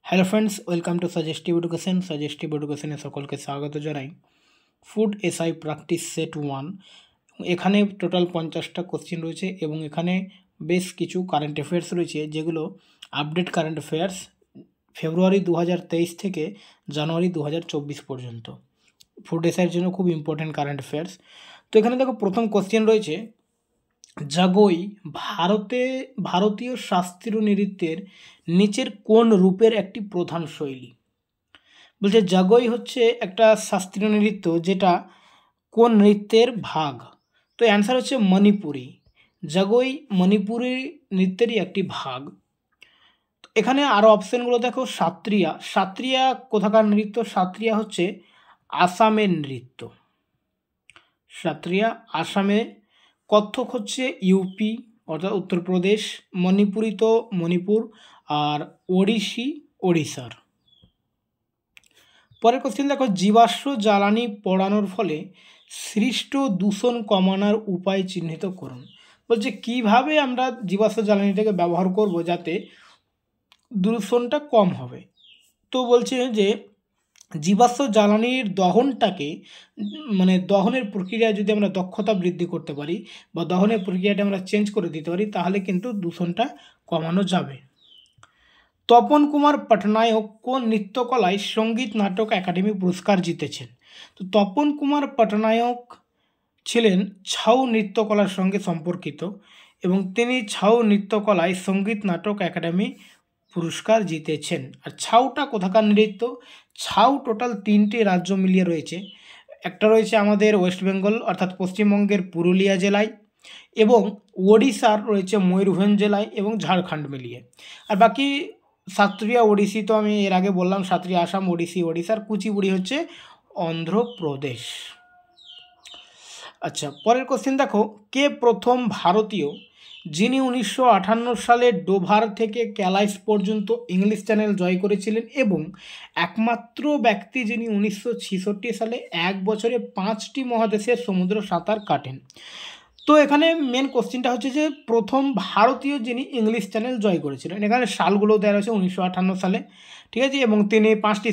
Hello friends, welcome to suggestive education. Suggestive এডুকেশনে সকলকে স্বাগত জানাই। ফুড এসআই প্র্যাকটিস সেট 1, এখানে টোটাল 50টা কোশ্চেন রয়েছে এবং এখানে বেশ কিছু কারেন্ট অ্যাফেয়ার্স রয়েছে, যেগুলো আপডেট কারেন্ট অ্যাফেয়ার্স ফেব্রুয়ারি 2023 থেকে জানুয়ারি 2024 পর্যন্ত। ফুড এসআইয়ের জন্য খুব ইম্পর্টেন্ট কারেন্ট অ্যাফেয়ার্স। তো এখানে দেখো, প্রথম কোশ্চেন রয়েছে, জাগোই ভারতীয় শাস্ত্রীয় নৃত্যের নিচের কোন রূপের একটি প্রধান শৈলী? বলছে জাগোই হচ্ছে একটা শাস্ত্রীয় নৃত্য, যেটা কোন নৃত্যের ভাগ? তো অ্যান্সার হচ্ছে মণিপুরি। জাগোই মণিপুরি নৃত্যেরই একটি ভাগ। এখানে আরও অপশানগুলো দেখো। সাত্রিয়া কোথাকার নৃত্য? সাত্রিয়া হচ্ছে আসামের নৃত্য। সাত্রিয়া আসামে। কত্থক হচ্ছে ইউপি অর্থাৎ উত্তরপ্রদেশ। মণিপুরি তো মণিপুর। আর ওড়িশি ওড়িশার। পরের কোশ্চেন দেখো, জীবাশ্ম জ্বালানি পোড়ানোর ফলে সৃষ্ট দূষণ কমানোর উপায় চিহ্নিত করুন। বলছে কিভাবে আমরা জীবাশ্ম জ্বালানিটাকে ব্যবহার করব যাতে দূষণটা কম হবে। তো বলছে যে জীবাশ্ম জ্বালানির দহনটাকে দহনের প্রক্রিয়া যদি আমরা দক্ষতা বৃদ্ধি করতে পারি বা দহনের প্রক্রিয়াটা আমরা চেঞ্জ করে দিতে পারি, তাহলে কিন্তু দূষণটা কমানো যাবে। তপন কুমার পটনায়ক কোন নৃত্যকলায় সঙ্গীত নাটক একাডেমি পুরস্কার জিতেছেন? তো তপন কুমার পটনায়ক ছিলেন ছাউ নৃত্যকলার সঙ্গে সম্পর্কিত এবং তিনি ছাউ নৃত্যকলায় সঙ্গীত নাটক একাডেমি পুরস্কার জিতেছেন। আর ছাউটা কোথাকার নৃত্য? ছাউ টোটাল 3টি রাজ্য মিলিয়ে রয়েছে। একটা রয়েছে আমাদের ওয়েস্ট বেঙ্গল অর্থাৎ পশ্চিমবঙ্গের পুরুলিয়া জেলায়, এবং ওড়িশার রয়েছে ময়ূরভঞ্জ জেলায়, এবং ঝাড়খণ্ড মিলিয়ে। আর বাকি সাত্রিয়া ওড়িশি তো আমি এর আগে বললাম, সাত্রিয়া আসাম, ওড়িশি ওড়িশার, কুচিপুড়ি হচ্ছে অন্ধ্রপ্রদেশ। আচ্ছা, পরের কোশ্চেন দেখো, কে প্রথম ভারতীয় যিনি 1958 সালে ডোভার থেকে ক্যালাইস পর্যন্ত ইংলিশ চ্যানেল জয় করেছিলেন এবং একমাত্র ব্যক্তি যিনি 1966 সালে 1 বছরে 5টি মহাদেশের সমুদ্র সাঁতার কাটেন? তো এখানে মেন কোশ্চেনটা হচ্ছে যে প্রথম ভারতীয় যিনি ইংলিশ চ্যানেল জয় করেছিলেন। এখানে সালগুলো দেওয়া রয়েছে 1958 সালে, ঠিক আছে, এবং তিনি 5টি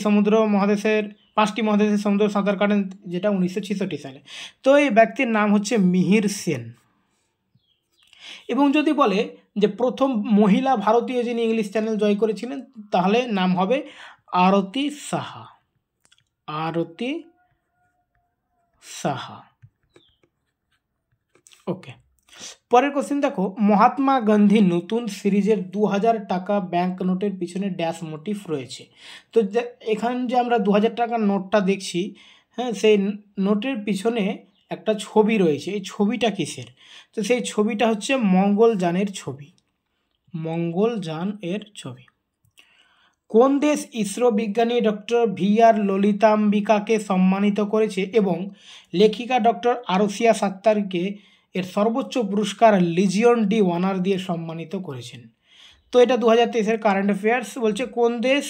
মহাদেশের সমুদ্র সাঁতার কাটেন, যেটা 1966 সালে। তো এই ব্যক্তির নাম হচ্ছে মিহির সেন। এবং যদি বলে যে প্রথম মহিলা ভারতীয় যিনি ইংলিশ চ্যানেল জয় করেছিলেন, তাহলে নাম হবে আরতি সাহা। আরতি সাহা। ওকে, পরের কোশ্চেন দেখো, মহাত্মা গান্ধী নতুন সিরিজের 2000 টাকা ব্যাংক নোটের পিছনে ড্যাশ মোটিভ রয়েছে। তো এখানে যে আমরা 2000 টাকার নোটটা দেখছি, হ্যাঁ, সেই নোটের পিছনে একটা ছবি রয়েছে। এই ছবিটা কিসের? তো সেই ছবিটা হচ্ছে মঙ্গলযানের ছবি। মঙ্গলযান এর ছবি। কোন দেশ ইসরো বিজ্ঞানী ডক্টর VR ললিতাম্বিকাকে সম্মানিত করেছে এবং লেখিকা ডক্টর আরসিয়া সাত্তারকে এর সর্বোচ্চ পুরস্কার লিজিয়ন ডি অনার দিয়ে সম্মানিত করেছেন? তো এটা 2023-এর কারেন্ট অ্যাফেয়ার্স। বলছে কোন দেশ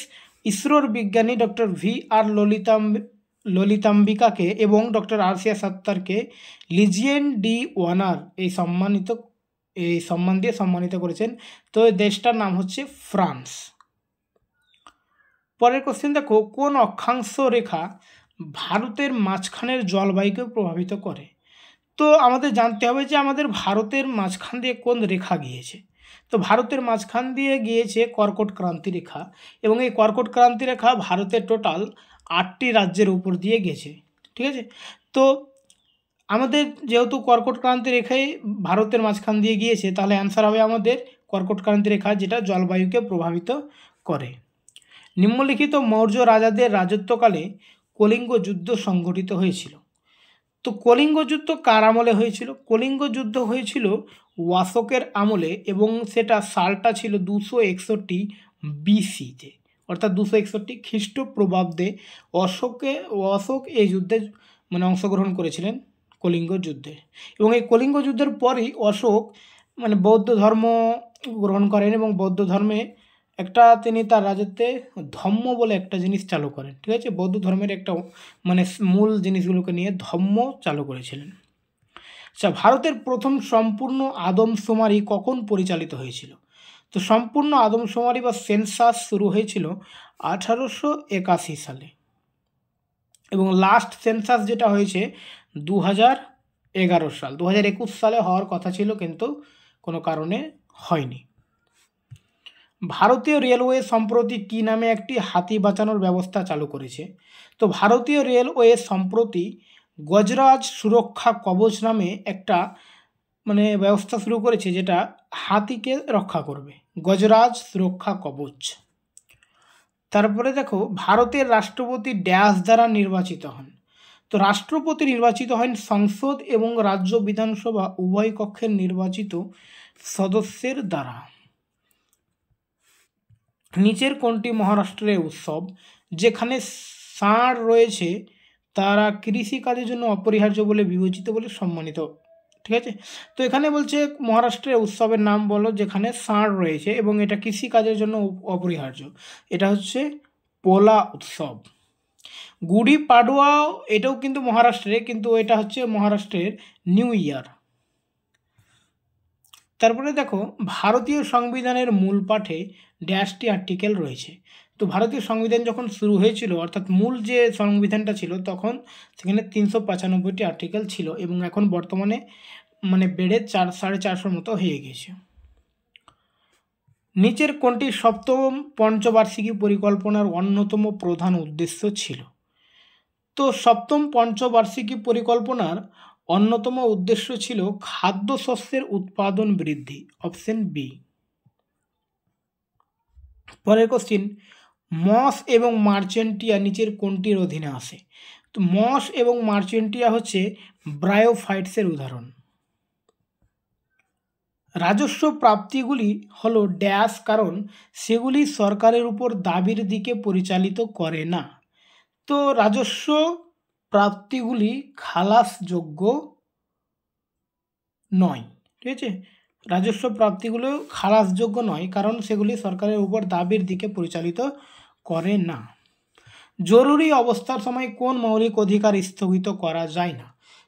ইসরোর বিজ্ঞানী ডক্টর VR ললিতাম্বিকাকে এবং ডক্টর আরসিয়া সাত্তারকে লিজিয়ন ডি অনার এই সম্মান দিয়ে সম্মানিত করেছেন? তো দেশটার নাম হচ্ছে ফ্রান্স। পরের কোশ্চেন দেখো, কোন অক্ষাংশ রেখা ভারতের মাঝখানের জলবায়ুকে প্রভাবিত করে? তো আমাদের জানতে হবে যে আমাদের ভারতের মাঝখান দিয়ে কোন রেখা গিয়েছে। তো ভারতের মাঝখান দিয়ে গিয়েছে কর্কট ক্রান্তি রেখা, এবং এই কর্কট ক্রান্তি রেখা ভারতের টোটাল 8টি রাজ্যের উপর দিয়ে গেছে, ঠিক আছে। তো আমাদের যেহেতু কর্কট ক্রান্তি রেখায় ভারতের মাঝখান দিয়ে গিয়েছে, তাহলে অ্যান্সার হবে আমাদের কর্কট ক্রান্তি রেখা, যেটা জলবায়ুকে প্রভাবিত করে। নিম্নলিখিত মৌর্য রাজাদের রাজত্বকালে কলিঙ্গ যুদ্ধ সংঘটিত হয়েছিল। তো কলিঙ্গ যুদ্ধ কার আমলে হয়েছিল? কলিঙ্গ যুদ্ধ হয়েছিল অশোকের আমলে, এবং সেটা সালটা ছিল 261 BC-তে, অর্থাৎ 261 খ্রিস্টপূর্বাব্দে অশোক এই যুদ্ধে অংশগ্রহণ করেছিলেন, কলিঙ্গ যুদ্ধে। এবং এই কলিঙ্গ যুদ্ধের পরই অশোক বৌদ্ধ ধর্ম গ্রহণ করেন, এবং বৌদ্ধ ধর্মে তিনি তার রাজত্বে ধম্ম বলে একটা জিনিস চালু করেন, ঠিক আছে। বৌদ্ধ ধর্মের একটা মূল জিনিসগুলোকে নিয়ে ধম্ম চালু করেছিলেন। আচ্ছা, ভারতের প্রথম সম্পূর্ণ আদমশুমারি কখন পরিচালিত হয়েছিল? তো সম্পূর্ণ আদমশুমারি বা সেন্সাস শুরু হয়েছিল 1881 সালে এবং লাস্ট সেন্সাস যেটা হয়েছে 2011 সাল। 2021 সালে হওয়ার কথা ছিল কিন্তু কোনো কারণে হয়নি। ভারতীয় রেলওয়ে সম্প্রতি কী নামে একটি হাতি বাঁচানোর ব্যবস্থা চালু করেছে? তো ভারতীয় রেলওয়ে সম্প্রতি গজরাজ সুরক্ষা কবচ নামে একটা ব্যবস্থা শুরু করেছে, যেটা হাতিকে রক্ষা করবে, গজরাজ সুরক্ষা কবচ। তারপরে দেখো, ভারতের রাষ্ট্রপতি ড্যাশ দ্বারা নির্বাচিত হন? তো রাষ্ট্রপতি নির্বাচিত হন সংসদ এবং রাজ্য বিধানসভা উভয় কক্ষের নির্বাচিত সদস্যের দ্বারা। নিচের কোনটি মহারাষ্ট্রের উৎসব যেখানে ষাঁড় রয়েছে তারা কৃষিকাজের জন্য অপরিহার্য বলে বিবেচিত বলে সম্মানিত? ঠিক আছে, তো এখানে বলছে মহারাষ্ট্রের উৎসবের নাম বলো যেখানে ষাঁড় রয়েছে এবং এটা কৃষিকাজের জন্য অপরিহার্য। এটা হচ্ছে পোলা উৎসব। গুড়ি পাডওয়াও এটাও কিন্তু মহারাষ্ট্রে, কিন্তু এটা হচ্ছে মহারাষ্ট্রের নিউ ইয়ার। তারপরে দেখো, ভারতীয় সংবিধানের মূল পাঠে ড্যাশটি আর্টিকেল রয়েছে? তো ভারতীয় সংবিধান যখন শুরু হয়েছিল, অর্থাৎ মূল যে সংবিধানটা ছিল তখন সেখানে 395টি আর্টিকেল ছিল এবং এখন বর্তমানে বেড়ে 450 মতো হয়ে গেছে। নিচের কোনটি সপ্তম পঞ্চবার্ষিকী পরিকল্পনার অন্যতম প্রধান উদ্দেশ্য ছিল? তো সপ্তম পঞ্চবার্ষিকী পরিকল্পনার অন্যতম উদ্দেশ্য ছিল খাদ্যশস্যের উৎপাদন বৃদ্ধি, অপশন বি। পরের কোশ্চিন, মস এবং মার্চেন্টিয়া নিচের কোনটির অধীনে আসে? তো মস এবং মার্চেন্টিয়া হচ্ছে ব্রায়োফাইটসের উদাহরণ। রাজস্ব প্রাপ্তিগুলি হলো ড্যাশ কারণ সেগুলি সরকারের উপর দাবির দিকে পরিচালিত করে না। তো রাজস্ব প্রাপ্তিগুলি খালাসযোগ্য নয়। ঠিক আছে, রাজস্ব প্রাপ্তিগুলো খালাসযোগ্য নয় কারণ সেগুলি সরকারের উপর দাবির দিকে পরিচালিত করে না। জরুরি অবস্থার সময় কোন মৌলিক অধিকার স্থগিত করা যায় না?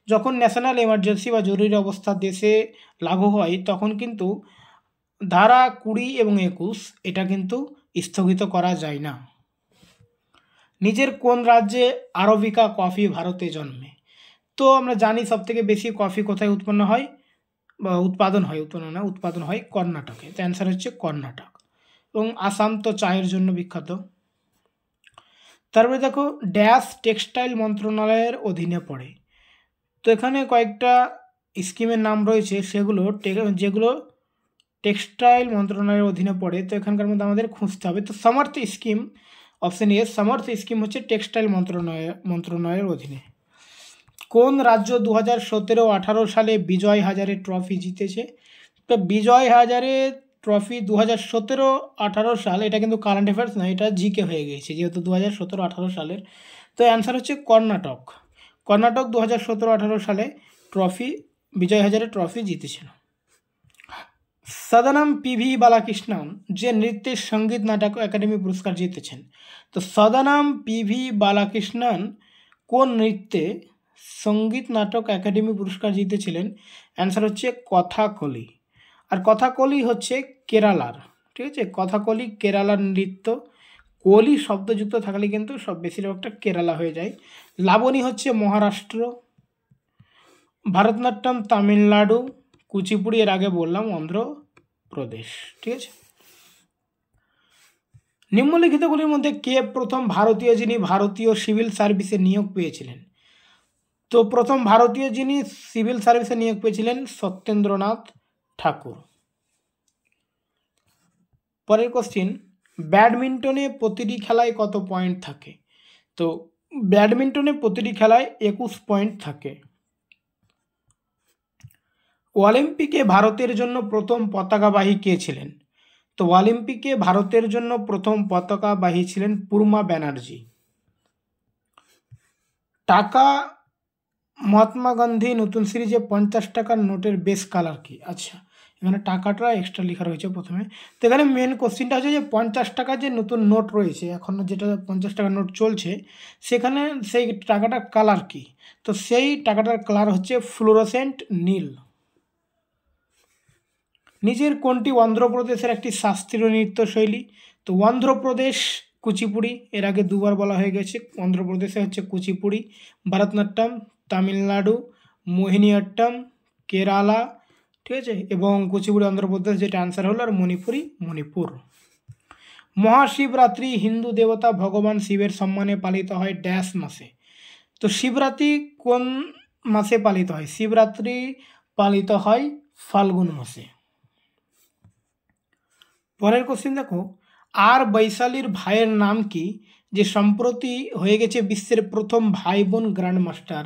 যখন ন্যাশনাল এমার্জেন্সি বা জরুরি অবস্থা দেশে লাগু হয় তখন কিন্তু ধারা 20 এবং 21 এটা কিন্তু স্থগিত করা যায় না। নিচের কোন রাজ্যে আরবিকা কফি ভারতে জন্মে? তো আমরা জানি সবথেকে বেশি কফি কোথায় উৎপন্ন হয় বা উৎপাদন হয় কর্ণাটকে। তো অ্যান্সার হচ্ছে কর্ণাটক। এবং আসাম তো চায়ের জন্য বিখ্যাত। তারপরে দেখো, ড্যাশ টেক্সটাইল মন্ত্রণালয়ের অধীনে পড়ে? তো এখানে কয়েকটা স্কিমের নাম রয়েছে, যেগুলো টেক্সটাইল মন্ত্রণালয়ের অধীনে পড়ে। তো এখানকার মধ্যে আমাদের খুঁজতে হবে। তো সমর্থ স্কিম, অপশন এ সমর্থ স্কিম হচ্ছে টেক্সটাইল মন্ত্রণালয়ের অধীনে। কোন রাজ্য 2017-18 সালে বিজয় হাজারে ট্রফি জিতেছে? তো বিজয় হাজারে ট্রফি 2017-18 সাল, এটা কিন্তু কারেন্ট অ্যাফেয়ার্স না, এটা জিকে হয়ে গেছে যেহেতু 2017-18 সালের। তো অ্যান্সার হচ্ছে কর্ণাটক। 2017-18 সালে বিজয় হাজারে ট্রফি জিতেছিল। সদানম পিভি বালাকৃষ্ণন যে নৃত্যের সঙ্গীত নাটক একাডেমি পুরস্কার জিতেছেন? তো সদানম পিভি বালাকৃষ্ণন কোন নৃত্যে সঙ্গীত নাটক একাডেমি পুরস্কার জিতেছিলেন? অ্যান্সার হচ্ছে কথাকলি। আর কথাকলি হচ্ছে কেরালার। ঠিক আছে, কথাকলি কেরালার নৃত্য। কলি শব্দযুক্ত থাকলে কিন্তু সব বেশিরভাগটা কেরালা হয়ে যায়। লাবণী হচ্ছে মহারাষ্ট্র। ভারতনাট্যম তামিলনাড়ু। কুচিপুড়ি এর আগে বললাম অন্ধ্রপ্রদেশ। ঠিক আছে, নিম্নলিখিতগুলির মধ্যে কে প্রথম ভারতীয় যিনি ভারতীয় সিভিল সার্ভিসে নিয়োগ পেয়েছিলেন? তো প্রথম ভারতীয় যিনি সিভিল সার্ভিসে নিয়োগ পেয়েছিলেন সত্যেন্দ্রনাথ ঠাকুর। পরের কোশ্চিন, ব্যাডমিন্টনে প্রতিটি খেলায় কত পয়েন্ট থাকে? তো ব্যাডমিন্টনে প্রতিটি খেলায় 21 পয়েন্ট থাকে। অলিম্পিকে ভারতের জন্য প্রথম পতাকাবাহী কে ছিলেন? তো অলিম্পিকে ভারতের জন্য প্রথম পতাকাবাহী ছিলেন পূর্ণা ব্যানার্জি। টাকা মহাত্মা গান্ধী নতুন সিরিজে 50 টাকার নোটের বেস কালার কি? আচ্ছা, এখানে টাকাটা এক্সট্রা লেখা রয়েছে প্রথমে। তো এখানে মেন কোশ্চিনটা হচ্ছে যে 50 টাকার যে নতুন নোট রয়েছে, এখন যেটা 50 টাকার নোট চলছে, সেখানে সেই টাকাটার কালার কি? তো সেই টাকাটার কালার হচ্ছে ফ্লোরোসেন্ট নীল। নিচের কোনটি অন্ধ্রপ্রদেশের একটি শাস্ত্রীয় নৃত্যশৈলী? তো অন্ধ্রপ্রদেশ কুচিপুড়ি, এর আগে দুবার বলা হয়ে গেছে। অন্ধ্রপ্রদেশে হচ্ছে কুচিপুড়ি, ভারতনাট্যম, তামিলনাড়ু মোহিনীঅট্টম, কেরালা, ঠিক আছে, এবং কুচিপুড়ি অন্ধ্রপ্রদেশ, যেটা অ্যান্সার হলো, আর মণিপুরি মণিপুর। মহাশিবরাত্রি হিন্দু দেবতা ভগবান শিবের সম্মানে পালিত হয় ড্যাশ মাসে? তো শিবরাত্রি কোন মাসে পালিত হয়? শিবরাত্রি পালিত হয় ফাল্গুন মাসে। পরের কোশ্চেন দেখো, আর বৈশালীর ভাইয়ের নাম কি, যে সম্প্রতি হয়ে গেছে বিশ্বের প্রথম ভাই বোন গ্র্যান্ড মাস্টার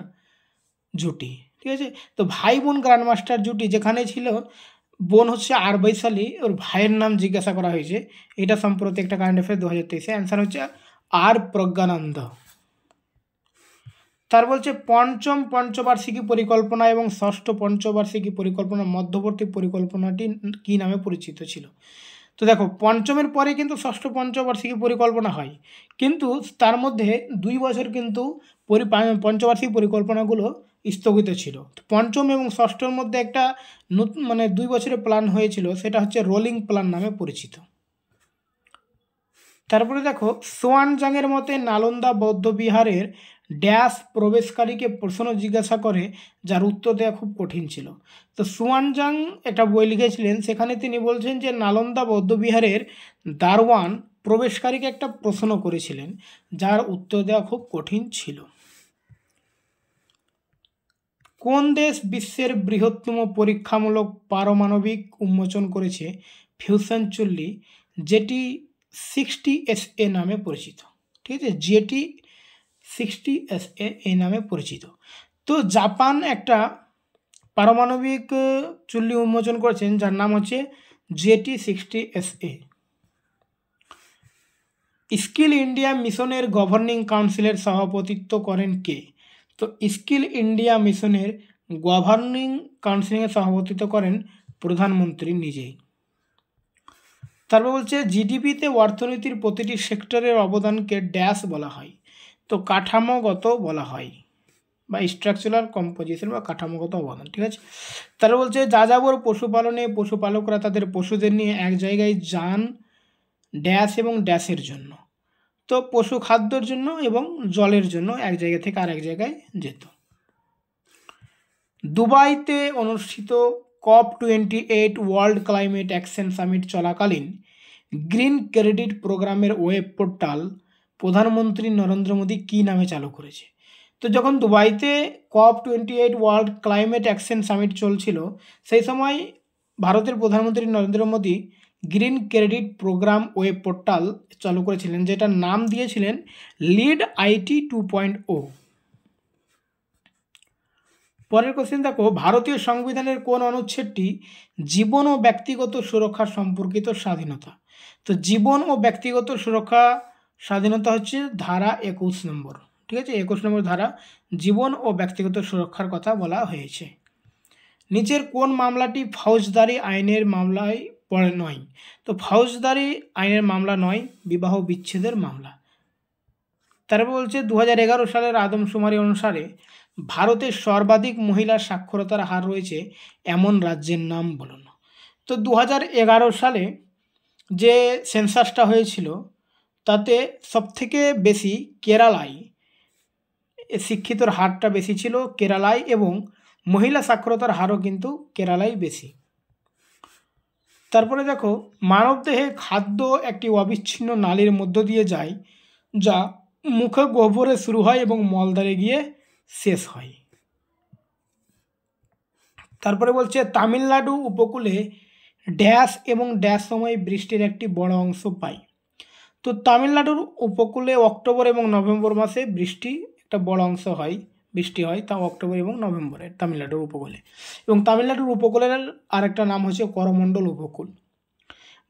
জুটি? ঠিক আছে, তো ভাই বোন গ্র্যান্ড মাস্টার জুটি যেখানে ছিল, বোন হচ্ছে আর বৈশালী, ওর ভাইয়ের নাম জিজ্ঞাসা করা হয়েছে। এটা সম্প্রতি একটা কারেন্ট অ্যাফেয়ার 2023-এ, অ্যান্সার হচ্ছে আর প্রজ্ঞানন্দ। তার বলছে পঞ্চম পঞ্চবার্ষিকী পরিকল্পনা এবং ষষ্ঠ পঞ্চবার্ষিকী পরিকল্পনা মধ্যবর্তী পরিকল্পনাটি কী নামে পরিচিত ছিল? তো দেখো, পঞ্চমের পরে কিন্তু ষষ্ঠ পঞ্চবার্ষিকী পরিকল্পনা হয়, কিন্তু তার মধ্যে 2 বছর কিন্তু পঞ্চবার্ষিক পরিকল্পনাগুলো স্থগিত ছিল। পঞ্চম এবং ষষ্ঠর মধ্যে একটা নতুন 2 বছরের প্ল্যান হয়েছিল, সেটা হচ্ছে রোলিং প্ল্যান নামে পরিচিত। তারপরে দেখো, সোয়ানজাংয়ের মতে নালন্দা বৌদ্ধবিহারের ড্যাশ প্রবেশকারীকে প্রশ্ন জিজ্ঞাসা করে, যার উত্তর দেওয়া খুব কঠিন ছিল। তো সোয়ানজাং একটা বই লিখেছিলেন, সেখানে তিনি বলছেন যে নালন্দা বৌদ্ধবিহারের দারওয়ান প্রবেশকারীকে একটা প্রশ্ন করেছিলেন, যার উত্তর দেওয়া খুব কঠিন ছিল। কোন দেশ বিশ্বের বৃহত্তম পরীক্ষামূলক পারমাণবিক উন্মোচন করেছে ফিউশন চুল্লি, যেটি 60SA নামে পরিচিত? ঠিক আছে, যেটি 60SA এই নামে পরিচিত। তো জাপান একটা পারমাণবিক চুল্লি উন্মোচন করেছেন, যার নাম হচ্ছে যেটি 60SA। স্কিল ইন্ডিয়া মিশনের গভর্নিং কাউন্সিলের সভাপতিত্ব করেন কে? তো স্কিল ইন্ডিয়া মিশনের গভর্নিং কাউন্সিলের সভাপতিত্ব করেন প্রধানমন্ত্রী নিজেই। তারপর বলছে জিডিপিতে অর্থনীতির প্রতিটি সেক্টরের অবদানকে ড্যাশ বলা হয়? তো কাঠামোগত বলা হয়, বা স্ট্রাকচারাল কম্পোজিশন, বা কাঠামোগত অবদান। ঠিক আছে, তারপর বলছে যাযাবর পশুপালনে পশুপালকরা তাদের পশুদের নিয়ে এক জায়গায় যান ড্যাশ এবং ড্যাশের জন্য? তো পশু খাদ্যর জন্য এবং জলের জন্য এক জায়গা থেকে আরেক জায়গায় যেত। দুবাইতে অনুষ্ঠিত COP28 world climate action summit চলাকালীন গ্রিন ক্রেডিট প্রোগ্রামের ওয়েব পোর্টাল প্রধানমন্ত্রী নরেন্দ্র মোদী কী নামে চালু করেছে? তো যখন দুবাইতে COP28 world climate action summit চলছিল, সেই সময় ভারতের প্রধানমন্ত্রী Narendra Modi green credit program web portal চালু করেছিলেন, যেটার নাম দিয়েছিলেন লিড IT 2.0। পরের কোশ্চেন দেখো, ভারতীয় সংবিধানের কোন অনুচ্ছেদটি জীবন ও ব্যক্তিগত সুরক্ষা সম্পর্কিত স্বাধীনতা? তো জীবন ও ব্যক্তিগত সুরক্ষা স্বাধীনতা হচ্ছে ধারা 21 নম্বর। ঠিক আছে, 21 নম্বর ধারা জীবন ও ব্যক্তিগত সুরক্ষার কথা বলা হয়েছে। নিচের কোন মামলাটি ফৌজদারি আইনের মামলায় পড়ে নয়? তো ফৌজদারি আইনের মামলা নয়, বিবাহ বিচ্ছেদের মামলা। তারপর বলছে 2011 সালের আদমশুমারি অনুসারে ভারতের সর্বাধিক মহিলা সাক্ষরতার হার রয়েছে এমন রাজ্যের নাম বলুন। তো 2011 সালে যে সেন্সাসটা হয়েছিল, তাতে সবথেকে বেশি কেরালায় শিক্ষিতর হারটা বেশি ছিল, কেরালায়, এবং মহিলা সাক্ষরতার হারও কিন্তু কেরালায় বেশি। তারপরে দেখো, মানবদেহে খাদ্য একটি অবিচ্ছিন্ন নালীর মধ্য দিয়ে যায়, যা মুখে গহ্বরে শুরু হয় এবং মলদ্বারে গিয়ে শেষ হয়। তারপরে বলছে তামিলনাড়ু উপকূলে ড্যাশ এবং ড্যাশ সময় বৃষ্টির একটি বড় অংশ পায়? তো তামিলনাড়ুর উপকূলে অক্টোবর এবং নভেম্বর মাসে বৃষ্টি একটা বড় অংশ হয়, বৃষ্টি হয়, তা অক্টোবর এবং নভেম্বরে তামিলনাড়ুর উপকূলে। এবং তামিলনাড়ুর উপকূলের আরেকটা নাম হচ্ছে করমণ্ডল উপকূল।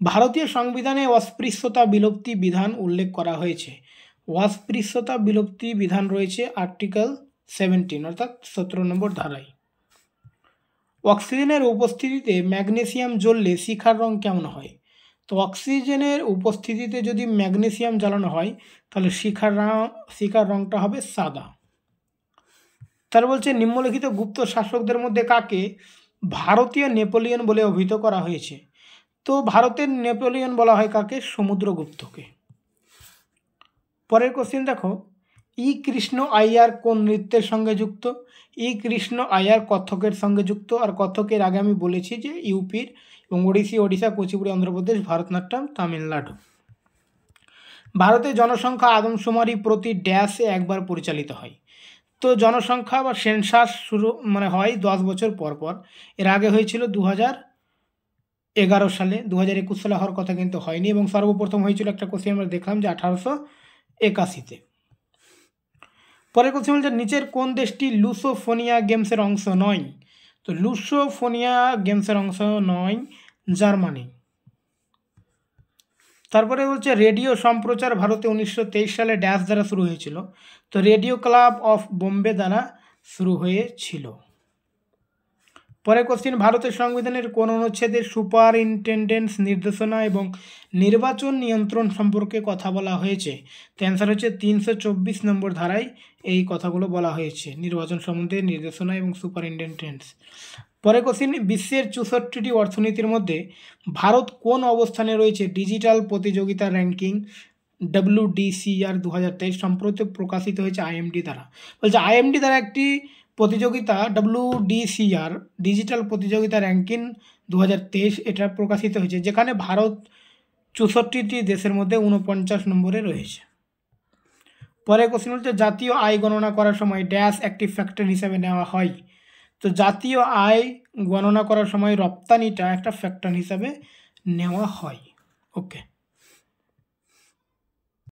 ভারতীয় সংবিধানে অস্পৃশ্যতা বিলুপ্তি বিধান উল্লেখ করা হয়েছে। অস্পৃশ্যতা বিলুপ্তি বিধান রয়েছে আর্টিকেল 17 অর্থাৎ 17 নম্বর ধারায়। অক্সিজেনের উপস্থিতিতে ম্যাগনেসিয়াম জ্বললে শিখার রং কেমন হয়? তো অক্সিজেনের উপস্থিতিতে যদি ম্যাগনেসিয়াম জ্বালানো হয়, তাহলে শিখার রংটা হবে সাদা। তার বলছে নিম্নলিখিত গুপ্ত শাসকদের মধ্যে কাকে ভারতীয় নেপোলিয়ন বলে অভিহিত করা হয়েছে? তো ভারতের নেপোলিয়ন বলা হয় কাকে? সমুদ্রগুপ্তকে। পরের কোশ্চেন দেখো, ই কৃষ্ণ আইয়ার কোন নৃত্যের সঙ্গে যুক্ত? ই কৃষ্ণ আইয়ার কত্থকের সঙ্গে যুক্ত। আর কত্থকের আগে আমি বলেছি যে ইউপির এবং ওড়িশা, কুচিপুড়ি অন্ধ্রপ্রদেশ, ভারতনাট্যম তামিলনাড়ু। ভারতের জনসংখ্যা আদমশুমারি প্রতি ড্যাশে একবার পরিচালিত হয়? তো জনসংখ্যা বা সেন্সাস শুরু হয় 10 বছর পর পর। এর আগে হয়েছিল 2011 সালে, 2021 সালে হওয়ার কথা কিন্তু হয়নি, এবং সর্বপ্রথম হয়েছিল একটা কোশ্চেন আমরা দেখলাম যে 1881-তে। পরের কোশ্চেন বলছে নিচের কোন দেশটি লুসোফোনিয়া গেমসের অংশ নয়? তো লুসোফোনিয়া গেমসের অংশ নয় জার্মানি। তারপরে বলছে রেডিও সম্প্রচার ভারতে 1923 সালে ড্যাশ দ্বারা শুরু হয়েছিল? তো রেডিও ক্লাব অফ বোম্বে দ্বারা শুরু হয়েছিল। পরের কোশ্চেন ভারতের সংবিধানের কোন অনুচ্ছেদের সুপারিনটেন্ডেন্টস নির্দেশনা এবং নির্বাচন নিয়ন্ত্রণ সম্পর্কে কথা বলা হয়েছে? তো অ্যান্সার হচ্ছে 324 নম্বর ধারায় এই কথাগুলো বলা হয়েছে, নির্বাচন সম্বন্ধে নির্দেশনা এবং সুপারিনটেন্ডেন্টস। পরের কোশ্চেন বিশ্বের 64টি অর্থনীতির মধ্যে ভারত কোন অবস্থানে রয়েছে ডিজিটাল প্রতিযোগিতা র্যাঙ্কিং WDCR 2023 সম্প্রতি প্রকাশিত হয়েছে IMD দ্বারা? বলছে IMD দ্বারা একটি প্রতিযোগিতা WDCR ডিজিটাল প্রতিযোগিতা র্যাঙ্কিং 2023 এটা প্রকাশিত হয়েছে, যেখানে ভারত 64টি দেশের মধ্যে 49 নম্বরে রয়েছে। পরের কোশ্চেন হচ্ছে জাতীয় আয় গণনা করার সময় ড্যাশ একটি ফ্যাক্টর হিসাবে নেওয়া হয়? তো জাতীয় আয় গণনা করার সময় রপ্তানিটা একটা ফ্যাক্টর হিসাবে নেওয়া হয়। ওকে।